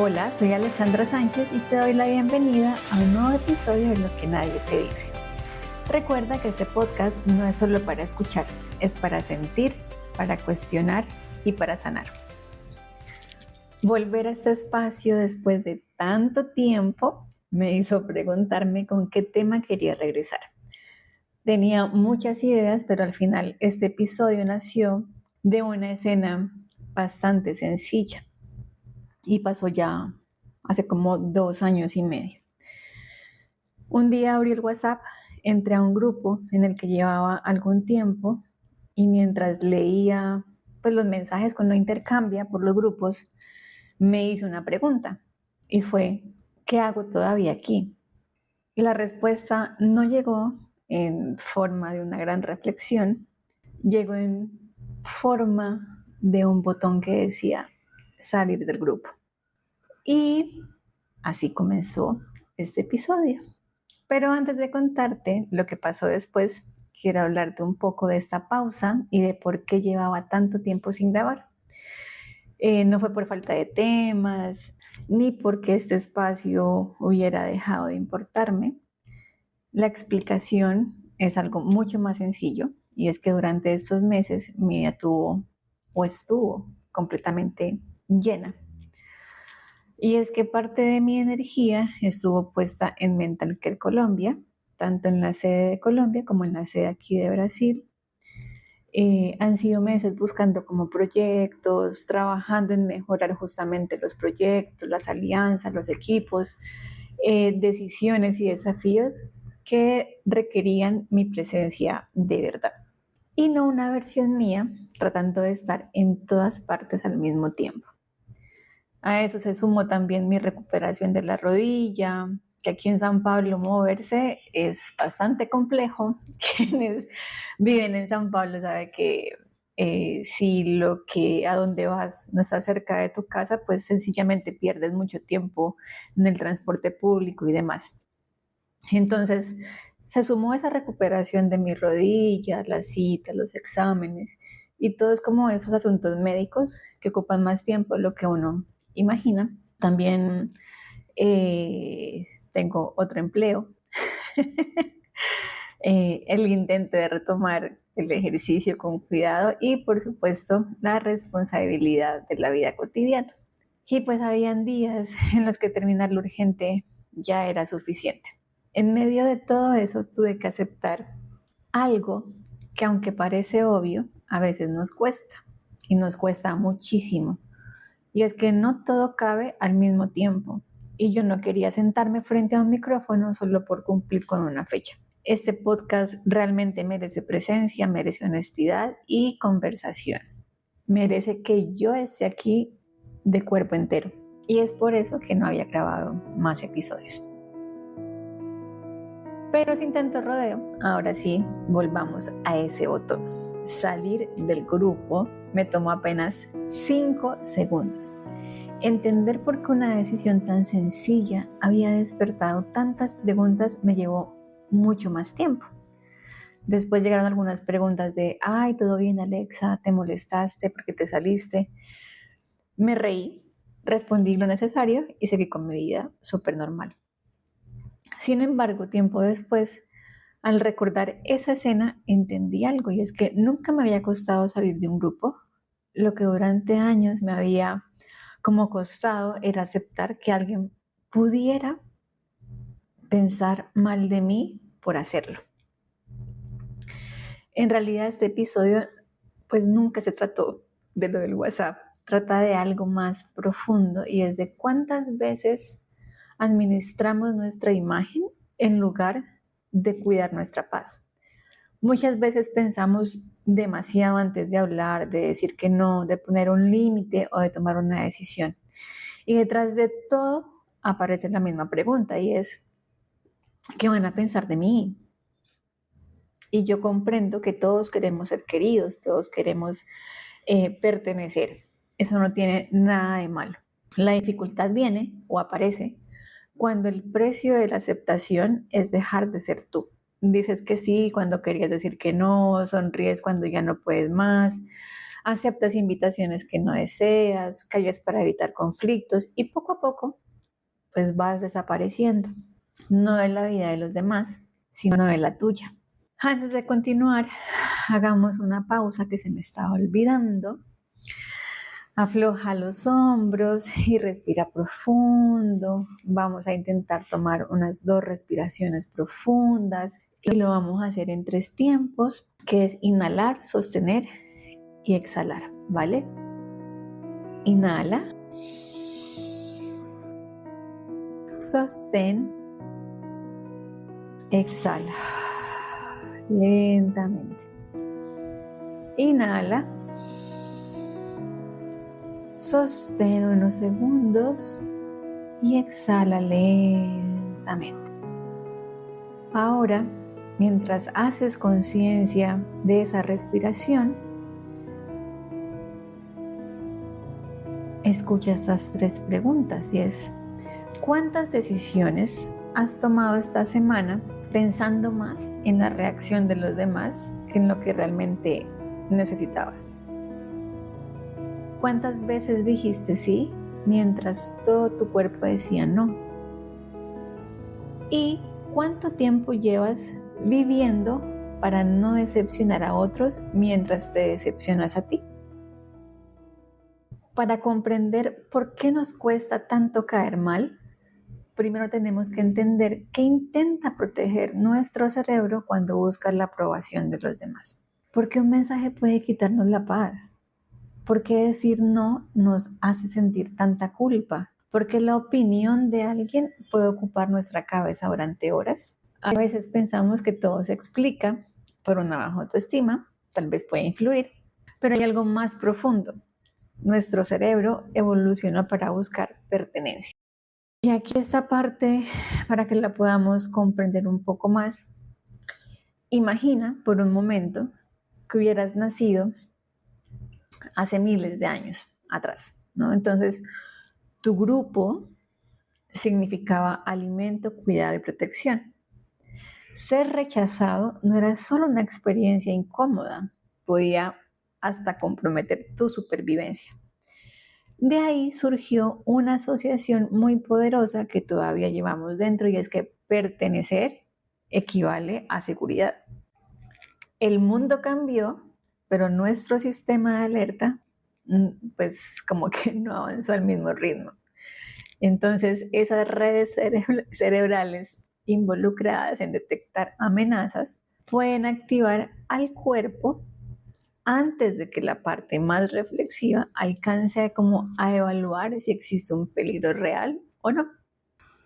Hola, soy Alexandra Sánchez y te doy la bienvenida a un nuevo episodio de Lo que nadie te dice. Recuerda que este podcast no es solo para escuchar, es para sentir, para cuestionar y para sanar. Volver a este espacio después de tanto tiempo me hizo preguntarme con qué tema quería regresar. Tenía muchas ideas, pero al final este episodio nació de una escena bastante sencilla. Y pasó ya hace como 2 años y medio. Un día abrí el WhatsApp, entré a un grupo en el que llevaba algún tiempo y mientras leía los mensajes que uno intercambia por los grupos, me hice una pregunta y fue, ¿qué hago todavía aquí? Y la respuesta no llegó en forma de una gran reflexión, llegó en forma de un botón que decía salir del grupo. Y así comenzó este episodio. Pero antes de contarte lo que pasó después, quiero hablarte un poco de esta pausa y de por qué llevaba tanto tiempo sin grabar. No fue por falta de temas, ni porque este espacio hubiera dejado de importarme. La explicación es algo mucho más sencillo, y es que durante estos meses mi vida estuvo completamente llena. Y es que parte de mi energía estuvo puesta en Mental Care Colombia, tanto en la sede de Colombia como en la sede aquí de Brasil. Han sido meses buscando como proyectos, trabajando en mejorar justamente los proyectos, las alianzas, los equipos, decisiones y desafíos que requerían mi presencia de verdad. Y no una versión mía tratando de estar en todas partes al mismo tiempo. A eso se sumó también mi recuperación de la rodilla, que aquí en San Pablo moverse es bastante complejo. Quienes viven en San Pablo saben que si a donde vas no está cerca de tu casa, pues sencillamente pierdes mucho tiempo en el transporte público y demás. Entonces se sumó esa recuperación de mi rodilla, las citas, los exámenes y todos como esos asuntos médicos que ocupan más tiempo de lo que uno imagina. También tengo otro empleo. El intento de retomar el ejercicio con cuidado y por supuesto la responsabilidad de la vida cotidiana. Y pues habían días en los que terminar lo urgente ya era suficiente. En medio de todo eso tuve que aceptar algo que, aunque parece obvio, a veces nos cuesta y nos cuesta muchísimo. Y es que no todo cabe al mismo tiempo. Y yo no quería sentarme frente a un micrófono solo por cumplir con una fecha. Este podcast realmente merece presencia, merece honestidad y conversación. Merece que yo esté aquí de cuerpo entero. Y es por eso que no había grabado más episodios. Pero sin tanto rodeo, ahora sí, volvamos a ese botón. Salir del grupo me tomó apenas 5 segundos. Entender por qué una decisión tan sencilla había despertado tantas preguntas me llevó mucho más tiempo. Después llegaron algunas preguntas de, ay, ¿todo bien, Alexa? ¿Te molestaste? ¿Por qué te saliste? Me reí, respondí lo necesario y seguí con mi vida súper normal. Sin embargo, tiempo después, al recordar esa escena, entendí algo, y es que nunca me había costado salir de un grupo. Lo que durante años me había como costado era aceptar que alguien pudiera pensar mal de mí por hacerlo. En realidad este episodio pues nunca se trató de lo del WhatsApp, trata de algo más profundo, y es de cuántas veces administramos nuestra imagen en lugar de cuidar nuestra paz. Muchas veces pensamos demasiado antes de hablar, de decir que no, de poner un límite o de tomar una decisión. Y detrás de todo aparece la misma pregunta, y es, ¿qué van a pensar de mí? Y yo comprendo que todos queremos ser queridos, todos queremos pertenecer. Eso no tiene nada de malo. La dificultad viene o aparece cuando el precio de la aceptación es dejar de ser tú. Dices que sí cuando querías decir que no, sonríes cuando ya no puedes más, aceptas invitaciones que no deseas, callas para evitar conflictos y poco a poco pues vas desapareciendo. No de la vida de los demás, sino de la tuya. Antes de continuar, hagamos una pausa que se me estaba olvidando. Afloja los hombros y respira profundo. Vamos a intentar tomar unas 2 respiraciones profundas y lo vamos a hacer en 3 tiempos, que es inhalar, sostener y exhalar, ¿vale? Inhala, sostén, exhala lentamente. Inhala, sostén unos segundos y exhala lentamente. Ahora, mientras haces conciencia de esa respiración, escucha estas 3 preguntas y es: ¿cuántas decisiones has tomado esta semana pensando más en la reacción de los demás que en lo que realmente necesitabas? ¿Cuántas veces dijiste sí mientras todo tu cuerpo decía no? ¿Y cuánto tiempo llevas viviendo para no decepcionar a otros mientras te decepcionas a ti? Para comprender por qué nos cuesta tanto caer mal, primero tenemos que entender qué intenta proteger nuestro cerebro cuando busca la aprobación de los demás. ¿Por qué un mensaje puede quitarnos la paz? ¿Por qué decir no nos hace sentir tanta culpa? ¿Por qué la opinión de alguien puede ocupar nuestra cabeza durante horas? A veces pensamos que todo se explica por una baja autoestima, tal vez puede influir, pero hay algo más profundo. Nuestro cerebro evolucionó para buscar pertenencia. Y aquí esta parte, para que la podamos comprender un poco más, imagina por un momento que hubieras nacido hace miles de años atrás, ¿no? Entonces, tu grupo significaba alimento, cuidado y protección. Ser rechazado no era solo una experiencia incómoda, podía hasta comprometer tu supervivencia. De ahí surgió una asociación muy poderosa que todavía llevamos dentro y es que pertenecer equivale a seguridad. El mundo cambió, pero nuestro sistema de alerta pues como que no avanzó al mismo ritmo. Entonces esas redes cerebrales involucradas en detectar amenazas pueden activar al cuerpo antes de que la parte más reflexiva alcance como a evaluar si existe un peligro real o no.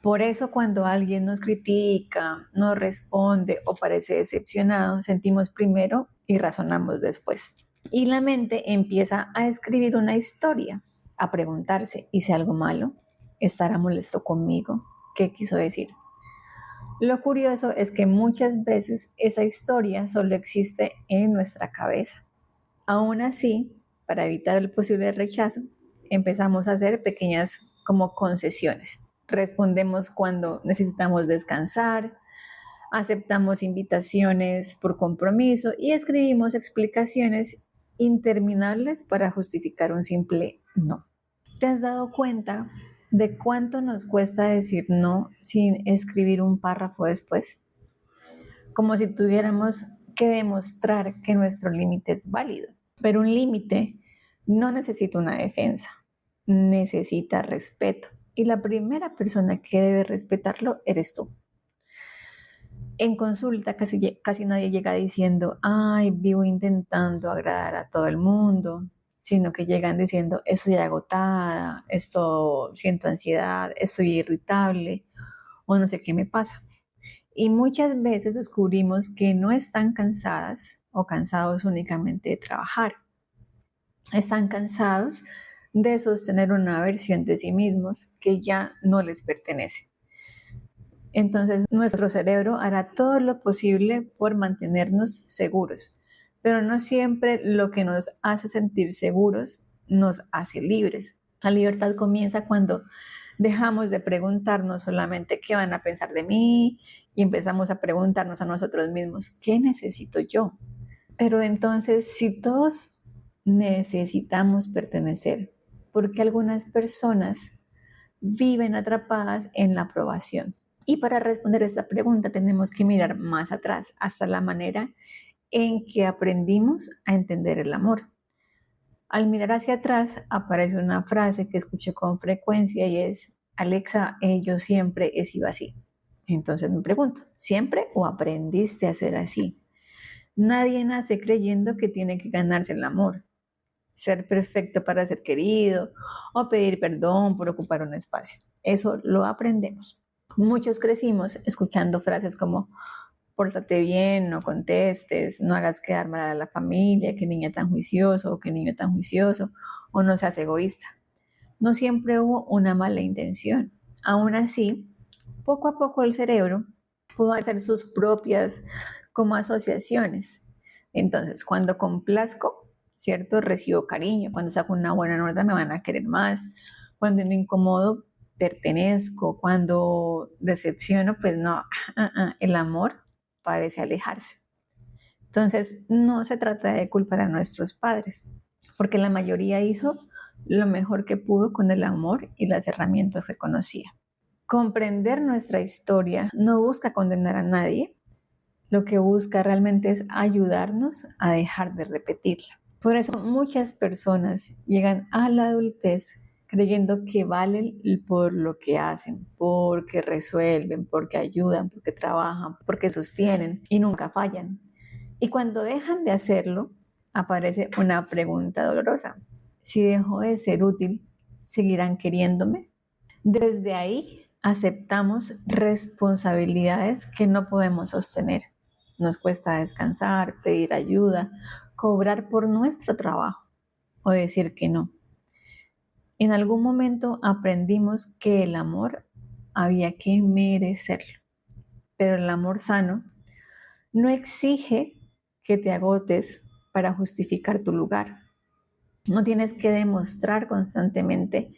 Por eso cuando alguien nos critica, nos responde o parece decepcionado, sentimos primero y razonamos después. Y la mente empieza a escribir una historia, a preguntarse: ¿hice algo malo? ¿Estará molesto conmigo? ¿Qué quiso decir? Lo curioso es que muchas veces esa historia solo existe en nuestra cabeza. Aún así, para evitar el posible rechazo, empezamos a hacer pequeñas como concesiones. Respondemos cuando necesitamos descansar, aceptamos invitaciones por compromiso y escribimos explicaciones interminables para justificar un simple no. ¿Te has dado cuenta de cuánto nos cuesta decir no sin escribir un párrafo después? Como si tuviéramos que demostrar que nuestro límite es válido. Pero un límite no necesita una defensa, necesita respeto. Y la primera persona que debe respetarlo eres tú. En consulta casi nadie llega diciendo: ay, vivo intentando agradar a todo el mundo, sino que llegan diciendo: estoy agotada, siento ansiedad, estoy irritable o no sé qué me pasa. Y muchas veces descubrimos que no están cansadas o cansados únicamente de trabajar. Están cansados de sostener una versión de sí mismos que ya no les pertenece. Entonces, nuestro cerebro hará todo lo posible por mantenernos seguros, pero no siempre lo que nos hace sentir seguros nos hace libres. La libertad comienza cuando Dejamos de preguntarnos solamente qué van a pensar de mí y empezamos a preguntarnos a nosotros mismos, ¿qué necesito yo? Pero entonces, si todos necesitamos pertenecer, ¿por qué algunas personas viven atrapadas en la aprobación? Y para responder esta pregunta tenemos que mirar más atrás, hasta la manera en que aprendimos a entender el amor. Al mirar hacia atrás aparece una frase que escuché con frecuencia y es, Alexa, yo siempre he sido así. Entonces me pregunto, ¿siempre o aprendiste a ser así? Nadie nace creyendo que tiene que ganarse el amor, ser perfecto para ser querido o pedir perdón por ocupar un espacio. Eso lo aprendemos. Muchos crecimos escuchando frases como pórtate bien, no contestes, no hagas quedar mal a la familia, qué niña tan juicioso o qué niño tan juicioso, o no seas egoísta. No siempre hubo una mala intención. Aún así, poco a poco el cerebro pudo hacer sus propias como asociaciones. Entonces, cuando complazco, ¿cierto? Recibo cariño. Cuando saco una buena nota me van a querer más. Cuando me incomodo, pertenezco. Cuando decepciono, pues no, el amor parece alejarse. Entonces, no se trata de culpar a nuestros padres, porque la mayoría hizo lo mejor que pudo con el amor y las herramientas que conocía. Comprender nuestra historia no busca condenar a nadie, lo que busca realmente es ayudarnos a dejar de repetirla. Por eso muchas personas llegan a la adultez creyendo que valen por lo que hacen, porque resuelven, porque ayudan, porque trabajan, porque sostienen y nunca fallan. Y cuando dejan de hacerlo, aparece una pregunta dolorosa. Si dejo de ser útil, ¿seguirán queriéndome? Desde ahí aceptamos responsabilidades que no podemos sostener. Nos cuesta descansar, pedir ayuda, cobrar por nuestro trabajo o decir que no. En algún momento aprendimos que el amor había que merecerlo, pero el amor sano no exige que te agotes para justificar tu lugar. No tienes que demostrar constantemente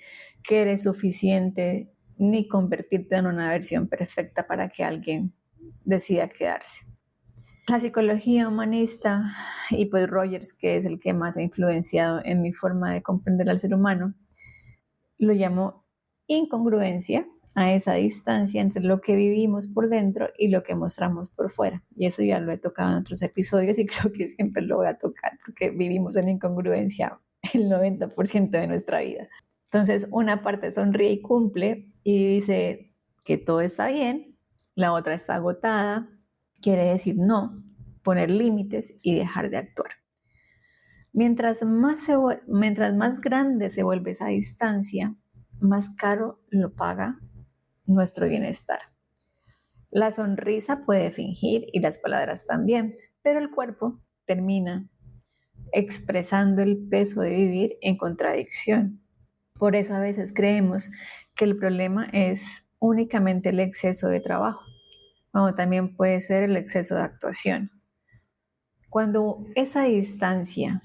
que eres suficiente ni convertirte en una versión perfecta para que alguien decida quedarse. La psicología humanista y pues Rogers, que es el que más ha influenciado en mi forma de comprender al ser humano, lo llamó incongruencia a esa distancia entre lo que vivimos por dentro y lo que mostramos por fuera. Y eso ya lo he tocado en otros episodios y creo que siempre lo voy a tocar porque vivimos en incongruencia el 90% de nuestra vida. Entonces, una parte sonríe y cumple y dice que todo está bien, la otra está agotada, quiere decir no, poner límites y dejar de actuar. Mientras más grande se vuelve esa distancia, más caro lo paga nuestro bienestar. La sonrisa puede fingir y las palabras también, pero el cuerpo termina expresando el peso de vivir en contradicción. Por eso a veces creemos que el problema es únicamente el exceso de trabajo, como también puede ser el exceso de actuación. Cuando esa distancia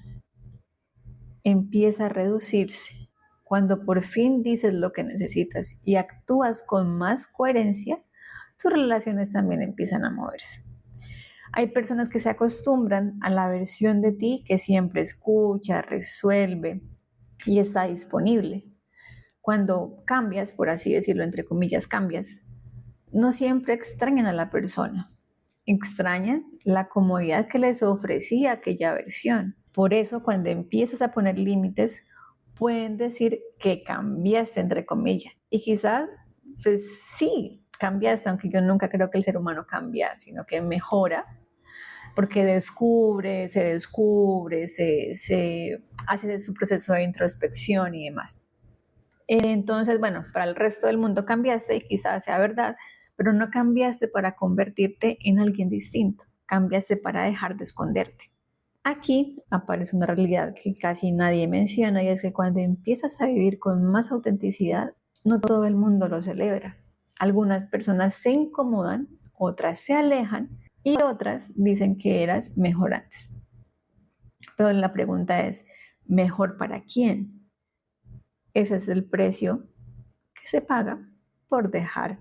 empieza a reducirse, cuando por fin dices lo que necesitas y actúas con más coherencia, tus relaciones también empiezan a moverse. Hay personas que se acostumbran a la versión de ti que siempre escucha, resuelve y está disponible. Cuando cambias, por así decirlo, entre comillas, cambias, no siempre extrañan a la persona, extrañan la comodidad que les ofrecía aquella versión. Por eso, cuando empiezas a poner límites, pueden decir que cambiaste, entre comillas. Y quizás, pues sí, cambiaste, aunque yo nunca creo que el ser humano cambia, sino que mejora, porque se hace su proceso de introspección y demás. Entonces, bueno, para el resto del mundo cambiaste y quizás sea verdad, pero no cambiaste para convertirte en alguien distinto, cambiaste para dejar de esconderte. Aquí aparece una realidad que casi nadie menciona y es que cuando empiezas a vivir con más autenticidad, no todo el mundo lo celebra. Algunas personas se incomodan, otras se alejan y otras dicen que eras mejor antes. Pero la pregunta es, ¿mejor para quién? Ese es el precio que se paga por dejar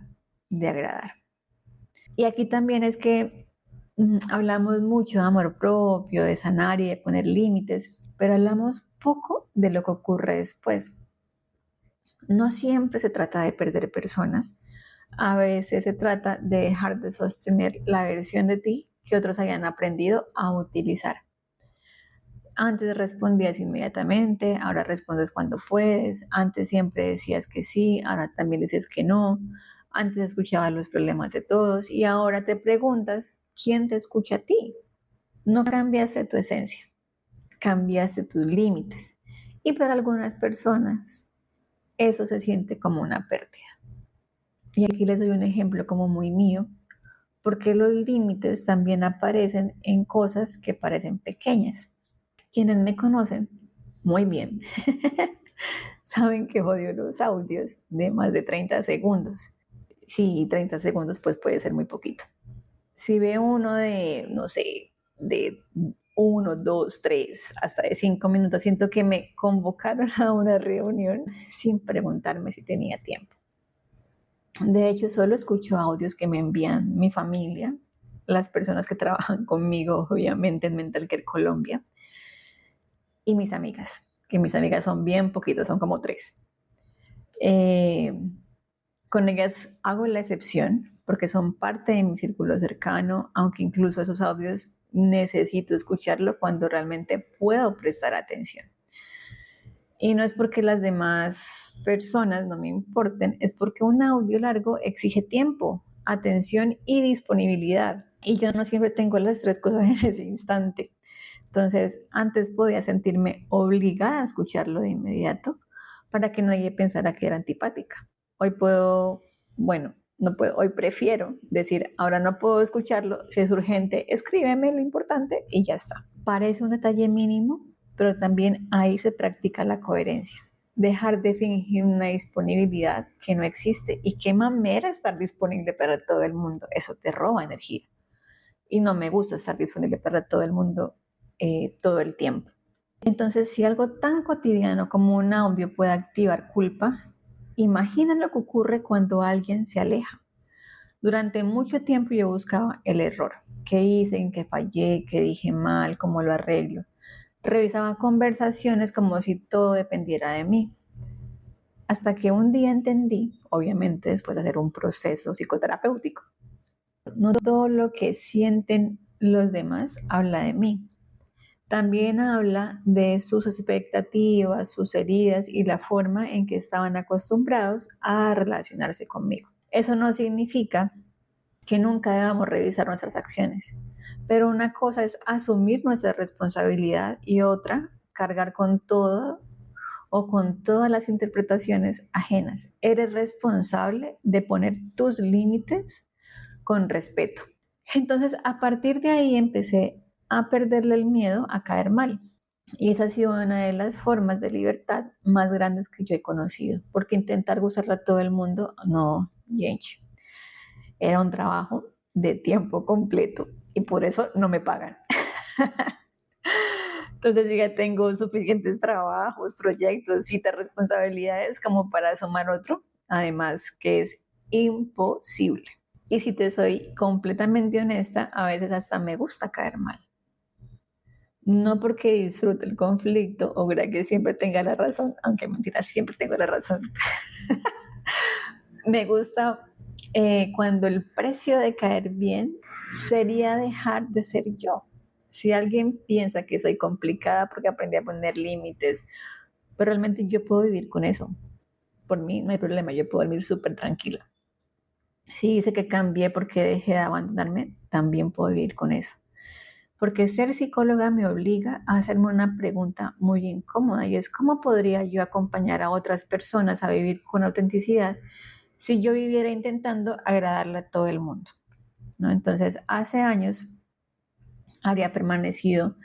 de agradar. Y aquí también es que hablamos mucho de amor propio, de sanar y de poner límites, pero hablamos poco de lo que ocurre después. No siempre se trata de perder personas, a veces se trata de dejar de sostener la versión de ti que otros hayan aprendido a utilizar. Antes respondías inmediatamente, ahora respondes cuando puedes, antes siempre decías que sí, ahora también dices que no, antes escuchabas los problemas de todos y ahora te preguntas, ¿quién te escucha a ti? No cambiaste tu esencia, cambiaste tus límites y para algunas personas eso se siente como una pérdida. Y aquí les doy un ejemplo como muy mío, porque los límites también aparecen en cosas que parecen pequeñas. Quienes me conocen muy bien saben que odio los audios de más de 30 segundos. Sí, 30 segundos pues puede ser muy poquito. Si veo uno de, no sé, de 1, 2, 3, hasta de 5 minutos, siento que me convocaron a una reunión sin preguntarme si tenía tiempo. De hecho, solo escucho audios que me envían mi familia, las personas que trabajan conmigo, obviamente, en Mental Care Colombia, y mis amigas, que mis amigas son bien poquitas, son como 3. Con ellas hago la excepción porque son parte de mi círculo cercano, aunque incluso esos audios necesito escucharlo cuando realmente puedo prestar atención. Y no es porque las demás personas no me importen, es porque un audio largo exige tiempo, atención y disponibilidad. Y yo no siempre tengo las 3 cosas en ese instante. Entonces, antes podía sentirme obligada a escucharlo de inmediato para que nadie pensara que era antipática. Hoy puedo, bueno, no puedo, hoy prefiero decir, ahora no puedo escucharlo, si es urgente, escríbeme lo importante y ya está. Parece un detalle mínimo, pero también ahí se practica la coherencia. Dejar de fingir una disponibilidad que no existe. Y qué mamera estar disponible para todo el mundo. Eso te roba energía. Y no me gusta estar disponible para todo el mundo todo el tiempo. Entonces, si algo tan cotidiano como un audio puede activar culpa, imagina lo que ocurre cuando alguien se aleja. Durante mucho tiempo yo buscaba el error. ¿Qué hice? ¿En qué fallé? ¿Qué dije mal? ¿Cómo lo arreglo? Revisaba conversaciones como si todo dependiera de mí. Hasta que un día entendí, obviamente después de hacer un proceso psicoterapéutico, no todo lo que sienten los demás habla de mí. También habla de sus expectativas, sus heridas y la forma en que estaban acostumbrados a relacionarse conmigo. Eso no significa que nunca debamos revisar nuestras acciones, pero una cosa es asumir nuestra responsabilidad y otra, cargar con todo o con todas las interpretaciones ajenas. Eres responsable de poner tus límites con respeto. Entonces, a partir de ahí empecé a perderle el miedo a caer mal. Y esa ha sido una de las formas de libertad más grandes que yo he conocido, porque intentar gustarle a todo el mundo, no, Jench. Era un trabajo de tiempo completo y por eso no me pagan. Entonces yo ya tengo suficientes trabajos, proyectos, citas, responsabilidades como para sumar otro, además que es imposible. Y si te soy completamente honesta, a veces hasta me gusta caer mal. No porque disfrute el conflicto o crea que siempre tenga la razón, aunque mentira, siempre tengo la razón. Me gusta cuando el precio de caer bien sería dejar de ser yo. Si alguien piensa que soy complicada porque aprendí a poner límites, pero realmente yo puedo vivir con eso. Por mí no hay problema, yo puedo dormir súper tranquila. Si dice que cambié porque dejé de abandonarme, también puedo vivir con eso. Porque ser psicóloga me obliga a hacerme una pregunta muy incómoda y es ¿cómo podría yo acompañar a otras personas a vivir con autenticidad si yo viviera intentando agradarle a todo el mundo? ¿No? Entonces, hace años habría permanecido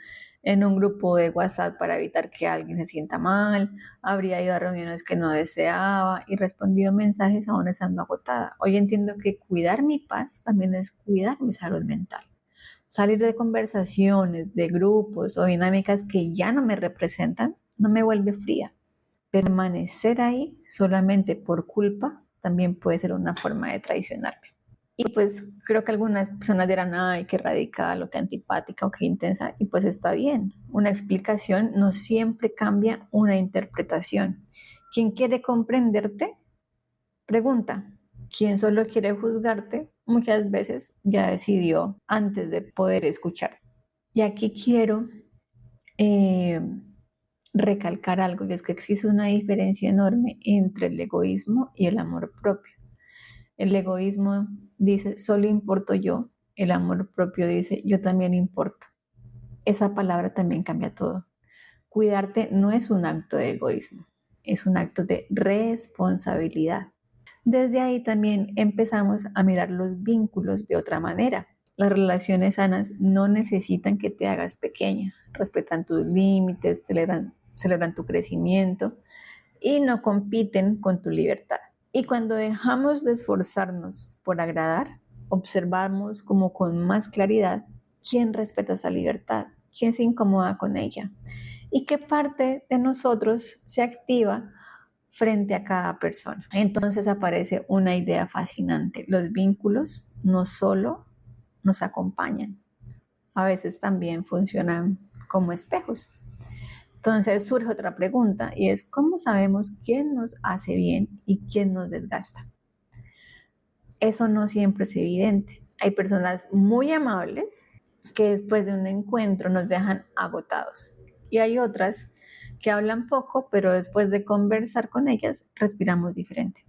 en un grupo de WhatsApp para evitar que alguien se sienta mal, habría ido a reuniones que no deseaba y respondido mensajes aún estando agotada. Hoy entiendo que cuidar mi paz también es cuidar mi salud mental. Salir de conversaciones, de grupos o dinámicas que ya no me representan, no me vuelve fría, permanecer ahí solamente por culpa también puede ser una forma de traicionarme. Y pues creo que algunas personas dirán, ay, qué radical, o qué antipática, o qué intensa, y pues está bien. Una explicación no siempre cambia una interpretación. Quien quiere comprenderte, pregunta. Quien solo quiere juzgarte, muchas veces ya decidió antes de poder escuchar. Y aquí quiero recalcar algo, y es que existe una diferencia enorme entre el egoísmo y el amor propio. El egoísmo dice, solo importo yo. El amor propio dice, yo también importo. Esa palabra también cambia todo. Cuidarte no es un acto de egoísmo, es un acto de responsabilidad. Desde ahí también empezamos a mirar los vínculos de otra manera. Las relaciones sanas no necesitan que te hagas pequeña, respetan tus límites, celebran tu crecimiento y no compiten con tu libertad. Y cuando dejamos de esforzarnos por agradar, observamos como con más claridad quién respeta esa libertad, quién se incomoda con ella y qué parte de nosotros se activa frente a cada persona. Entonces aparece una idea fascinante. Los vínculos no solo nos acompañan, a veces también funcionan como espejos. Entonces surge otra pregunta y es, ¿cómo sabemos quién nos hace bien y quién nos desgasta? Eso no siempre es evidente. Hay personas muy amables que después de un encuentro nos dejan agotados y hay otras que hablan poco, pero después de conversar con ellas respiramos diferente.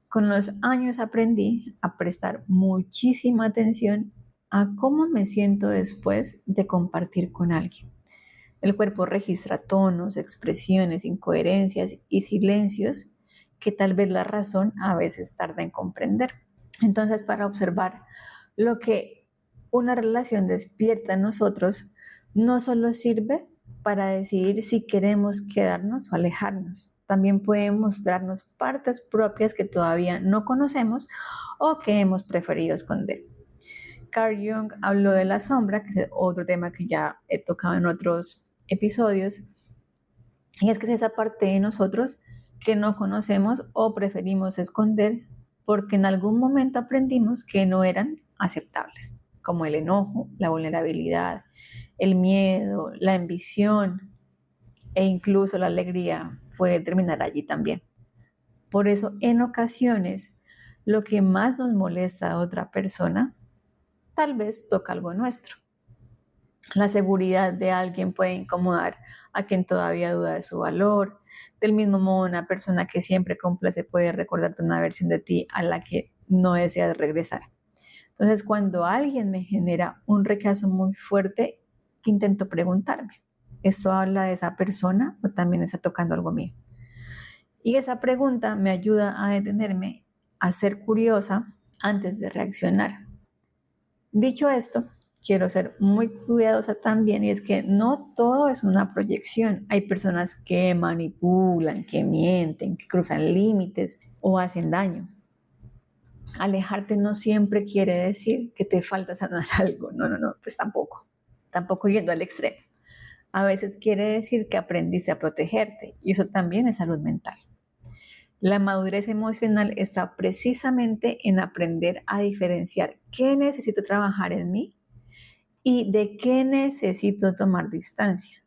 Con los años aprendí a prestar muchísima atención a cómo me siento después de compartir con alguien. El cuerpo registra tonos, expresiones, incoherencias y silencios que tal vez la razón a veces tarda en comprender. Entonces, para observar lo que una relación despierta en nosotros, no solo sirve para decidir si queremos quedarnos o alejarnos, también puede mostrarnos partes propias que todavía no conocemos o que hemos preferido esconder. Carl Jung habló de la sombra, que es otro tema que ya he tocado en otros episodios, y es que es esa parte de nosotros que no conocemos o preferimos esconder porque en algún momento aprendimos que no eran aceptables, como el enojo, la vulnerabilidad, el miedo, la ambición e incluso la alegría puede terminar allí también. Por eso, en ocasiones, lo que más nos molesta a otra persona tal vez toca algo nuestro. La seguridad de alguien puede incomodar a quien todavía duda de su valor. Del mismo modo, una persona que siempre complace puede recordarte una versión de ti a la que no deseas regresar. Entonces, cuando alguien me genera un rechazo muy fuerte, intento preguntarme, ¿esto habla de esa persona o también está tocando algo mío? Y esa pregunta me ayuda a detenerme, a ser curiosa antes de reaccionar. Dicho esto, quiero ser muy cuidadosa también, y es que no todo es una proyección. Hay personas que manipulan, que mienten, que cruzan límites o hacen daño. Alejarte no siempre quiere decir que te falta sanar algo. No, pues tampoco yendo al extremo. A veces quiere decir que aprendiste a protegerte, y eso también es salud mental. La madurez emocional está precisamente en aprender a diferenciar qué necesito trabajar en mí y de qué necesito tomar distancia.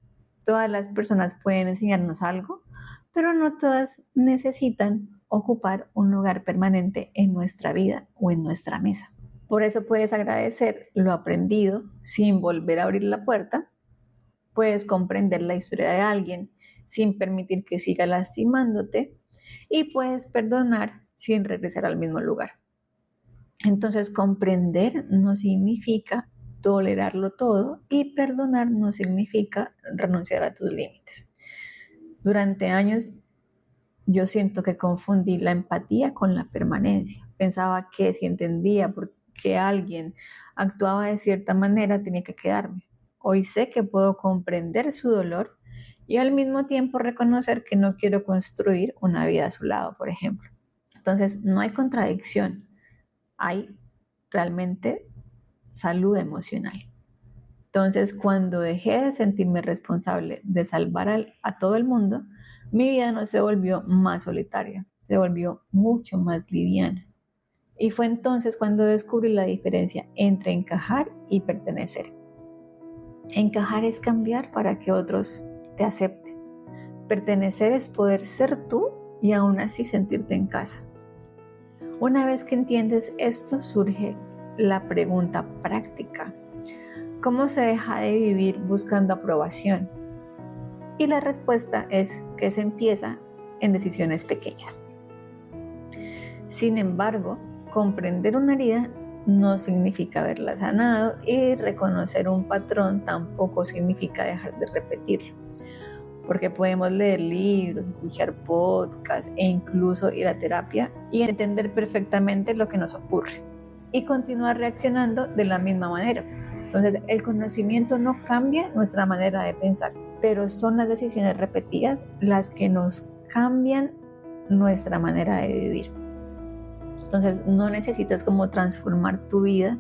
Todas las personas pueden enseñarnos algo, pero no todas necesitan ocupar un lugar permanente en nuestra vida o en nuestra mesa. Por eso puedes agradecer lo aprendido sin volver a abrir la puerta. Puedes comprender la historia de alguien sin permitir que siga lastimándote y puedes perdonar sin regresar al mismo lugar. Entonces, comprender no significa tolerarlo todo y perdonar no significa renunciar a tus límites. Durante años yo siento que confundí la empatía con la permanencia. Pensaba que si entendía por qué alguien actuaba de cierta manera tenía que quedarme. Hoy sé que puedo comprender su dolor y al mismo tiempo reconocer que no quiero construir una vida a su lado, por ejemplo. Entonces, no hay contradicción, hay realmente salud emocional. Entonces, cuando dejé de sentirme responsable de salvar a todo el mundo, mi vida no se volvió más solitaria, se volvió mucho más liviana. Y fue entonces cuando descubrí la diferencia entre encajar y pertenecer. Encajar es cambiar para que otros te acepten. Pertenecer es poder ser tú y aún así sentirte en casa. Una vez que entiendes esto, surge la pregunta práctica: ¿cómo se deja de vivir buscando aprobación? Y la respuesta es que se empieza en decisiones pequeñas. Sin embargo, comprender una herida no significa haberla sanado, y reconocer un patrón tampoco significa dejar de repetirlo. Porque podemos leer libros, escuchar podcasts e incluso ir a terapia y entender perfectamente lo que nos ocurre y continuar reaccionando de la misma manera. Entonces, el conocimiento no cambia nuestra manera de pensar, pero son las decisiones repetidas las que nos cambian nuestra manera de vivir. Entonces, no necesitas como transformar tu vida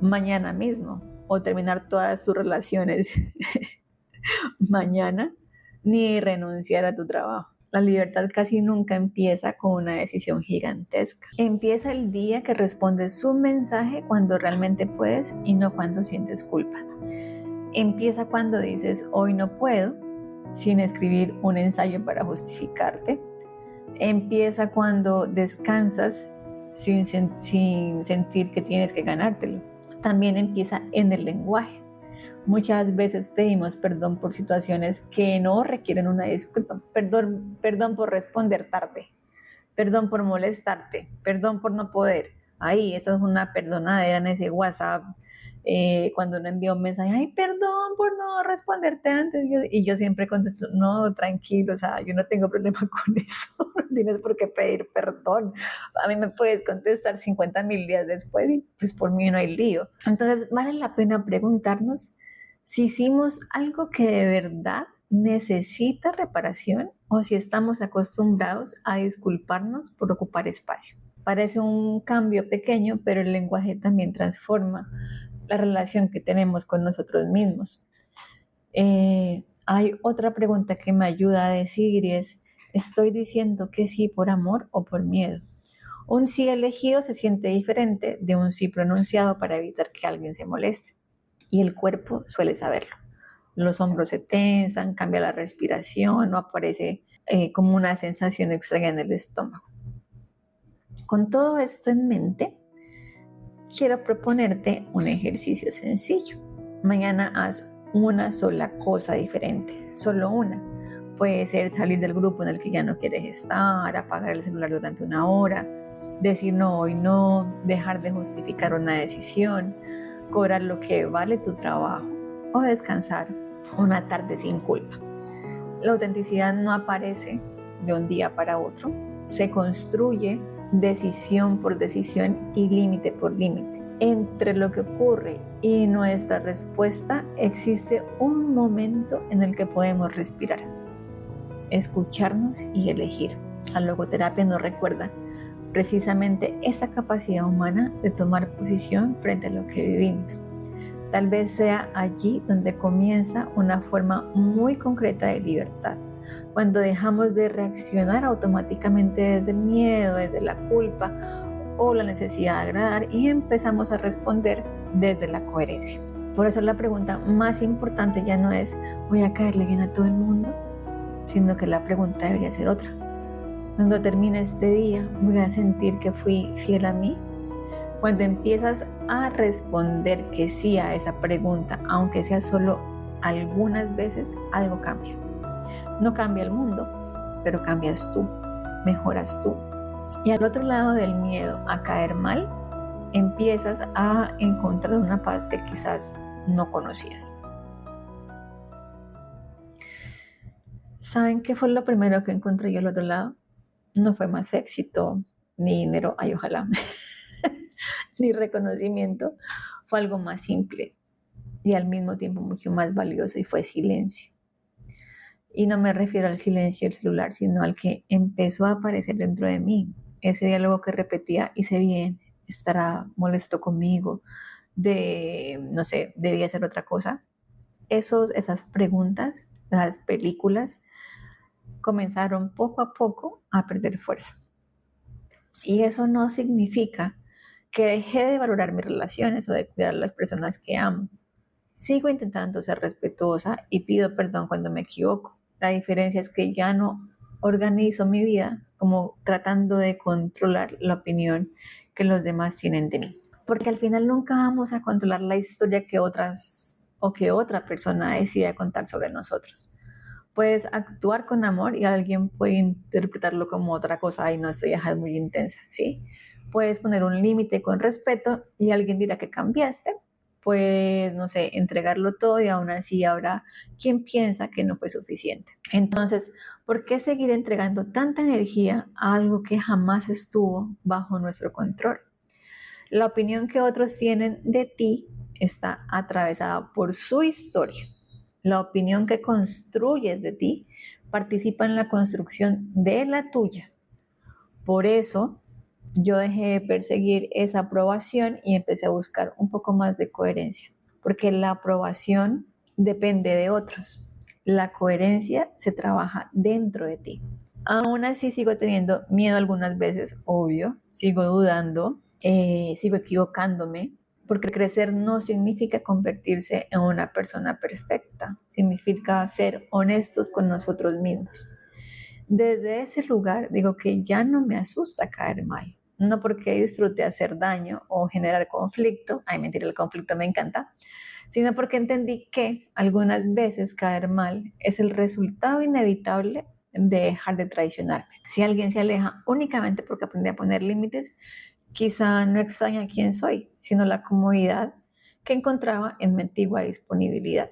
mañana mismo o terminar todas tus relaciones mañana, ni renunciar a tu trabajo. La libertad casi nunca empieza con una decisión gigantesca. Empieza el día que respondes un mensaje cuando realmente puedes y no cuando sientes culpa. Empieza cuando dices hoy no puedo, sin escribir un ensayo para justificarte. Empieza cuando descansas sin sentir que tienes que ganártelo. También empieza en el lenguaje. Muchas veces pedimos perdón por situaciones que no requieren una disculpa. Perdón por responder tarde. Perdón por molestarte. Perdón por no poder. Ahí, esa es una perdonadera en ese WhatsApp. Cuando uno envía un mensaje, ay, perdón por no responderte antes. Y yo siempre contesto, no, tranquilo, o sea, yo no tengo problema con eso. No tienes por qué pedir perdón. A mí me puedes contestar 50,000 días después y pues por mí no hay lío. Entonces, vale la pena preguntarnos si hicimos algo que de verdad necesita reparación o si estamos acostumbrados a disculparnos por ocupar espacio. Parece un cambio pequeño, pero el lenguaje también transforma la relación que tenemos con nosotros mismos. Hay otra pregunta que me ayuda a decidir y es: ¿estoy diciendo que sí por amor o por miedo? Un sí elegido se siente diferente de un sí pronunciado para evitar que alguien se moleste. Y el cuerpo suele saberlo. Los hombros se tensan, cambia la respiración o aparece como una sensación extraña en el estómago. Con todo esto en mente, quiero proponerte un ejercicio sencillo. Mañana haz una sola cosa diferente, solo una. Puede ser salir del grupo en el que ya no quieres estar, apagar el celular durante una hora, decir no hoy no, dejar de justificar una decisión, cobrar lo que vale tu trabajo o descansar una tarde sin culpa. La autenticidad no aparece de un día para otro, se construye decisión por decisión y límite por límite. Entre lo que ocurre y nuestra respuesta existe un momento en el que podemos respirar, escucharnos y elegir. La logoterapia nos recuerda precisamente esa capacidad humana de tomar posición frente a lo que vivimos. Tal vez sea allí donde comienza una forma muy concreta de libertad, cuando dejamos de reaccionar automáticamente desde el miedo, desde la culpa o la necesidad de agradar y empezamos a responder desde la coherencia. Por eso la pregunta más importante ya no es ¿voy a caerle bien a todo el mundo?, sino que la pregunta debería ser otra. Cuando termine este día, ¿voy a sentir que fui fiel a mí? Cuando empiezas a responder que sí a esa pregunta, aunque sea solo algunas veces, algo cambia. No cambia el mundo, pero cambias tú, mejoras tú. Y al otro lado del miedo a caer mal, empiezas a encontrar una paz que quizás no conocías. ¿Saben qué fue lo primero que encontré yo al otro lado? No fue más éxito, ni dinero, ay, ojalá, ni reconocimiento. Fue algo más simple y al mismo tiempo mucho más valioso, y fue silencio. Y no me refiero al silencio del celular, sino al que empezó a aparecer dentro de mí. Ese diálogo que repetía, hice bien, estará molesto conmigo, no sé, debía hacer otra cosa. Esas preguntas, las películas, comenzaron poco a poco a perder fuerza. Y eso no significa que dejé de valorar mis relaciones o de cuidar a las personas que amo. Sigo intentando ser respetuosa y pido perdón cuando me equivoco. La diferencia es que ya no organizo mi vida como tratando de controlar la opinión que los demás tienen de mí. Porque al final nunca vamos a controlar la historia que otra persona decida contar sobre nosotros. Puedes actuar con amor y alguien puede interpretarlo como otra cosa. Ay, no, esta vieja es muy intensa, ¿sí? Puedes poner un límite con respeto y alguien dirá que cambiaste. Puedes, no sé, entregarlo todo y aún así habrá quien piensa que no fue suficiente. Entonces, ¿por qué seguir entregando tanta energía a algo que jamás estuvo bajo nuestro control? La opinión que otros tienen de ti está atravesada por su historia. La opinión que construyes de ti participa en la construcción de la tuya. Por eso, yo dejé de perseguir esa aprobación y empecé a buscar un poco más de coherencia, porque la aprobación depende de otros. La coherencia se trabaja dentro de ti. Aún así sigo teniendo miedo algunas veces, obvio, sigo dudando, sigo equivocándome, porque crecer no significa convertirse en una persona perfecta, significa ser honestos con nosotros mismos. Desde ese lugar digo que ya no me asusta caer mal, no porque disfrute hacer daño o generar conflicto, ay mentira, el conflicto me encanta, sino porque entendí que algunas veces caer mal es el resultado inevitable de dejar de traicionarme. Si alguien se aleja únicamente porque aprendí a poner límites, quizá no extraña quién soy, sino la comodidad que encontraba en mi antigua disponibilidad.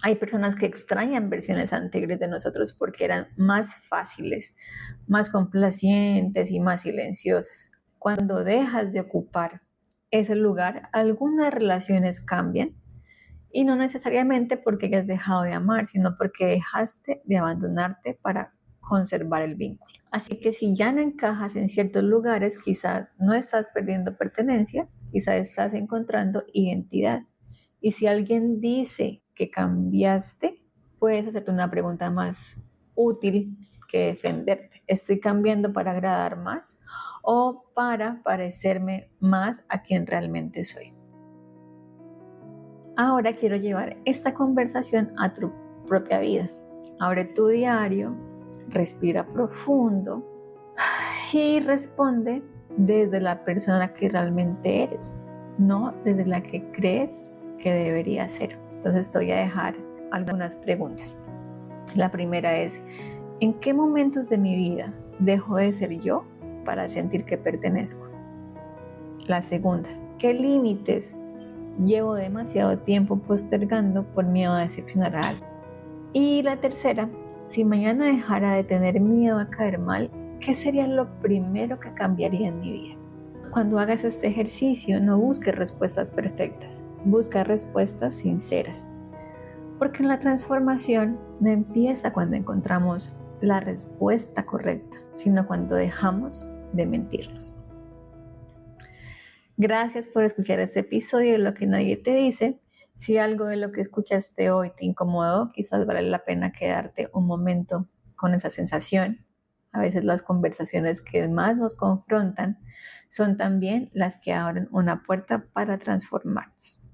Hay personas que extrañan versiones anteriores de nosotros porque eran más fáciles, más complacientes y más silenciosas. Cuando dejas de ocupar ese lugar, algunas relaciones cambian y no necesariamente porque hayas dejado de amar, sino porque dejaste de abandonarte para conservar el vínculo. Así que si ya no encajas en ciertos lugares, quizás no estás perdiendo pertenencia, quizás estás encontrando identidad. Y si alguien dice que cambiaste, puedes hacerte una pregunta más útil que defenderte. ¿Estoy cambiando para agradar más o para parecerme más a quien realmente soy? Ahora quiero llevar esta conversación a tu propia vida. Abre tu diario, respira profundo y responde desde la persona que realmente eres, no desde la que crees que debería ser. Entonces te voy a dejar algunas preguntas. La primera es, ¿en qué momentos de mi vida dejo de ser yo para sentir que pertenezco? La segunda, ¿qué límites llevo demasiado tiempo postergando por miedo a decepcionar a alguien? Y la tercera, si mañana dejara de tener miedo a caer mal, ¿qué sería lo primero que cambiaría en mi vida? Cuando hagas este ejercicio, no busques respuestas perfectas, busca respuestas sinceras. Porque la transformación no empieza cuando encontramos la respuesta correcta, sino cuando dejamos de mentirnos. Gracias por escuchar este episodio de Lo que nadie te dice. Si algo de lo que escuchaste hoy te incomodó, quizás vale la pena quedarte un momento con esa sensación. A veces las conversaciones que más nos confrontan son también las que abren una puerta para transformarnos.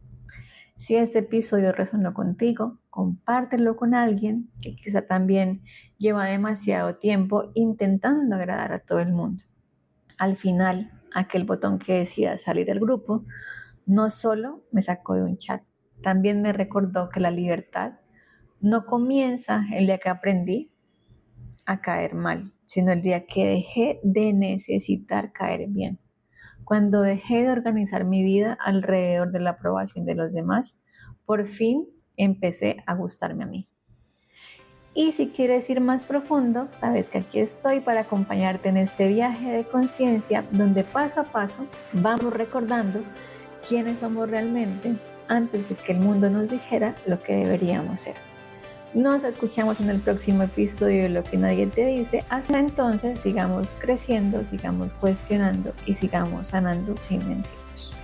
Si este episodio resonó contigo, compártelo con alguien que quizá también lleva demasiado tiempo intentando agradar a todo el mundo. Al final, aquel botón que decía salir del grupo no solo me sacó de un chat, también me recordó que la libertad no comienza el día que aprendí a caer mal, sino el día que dejé de necesitar caer bien. Cuando dejé de organizar mi vida alrededor de la aprobación de los demás, por fin empecé a gustarme a mí. Y si quieres ir más profundo, sabes que aquí estoy para acompañarte en este viaje de conciencia donde paso a paso vamos recordando quiénes somos realmente antes de que el mundo nos dijera lo que deberíamos ser. Nos escuchamos en el próximo episodio de Lo que nadie te dice. Hasta entonces, sigamos creciendo, sigamos cuestionando y sigamos sanando sin mentirnos.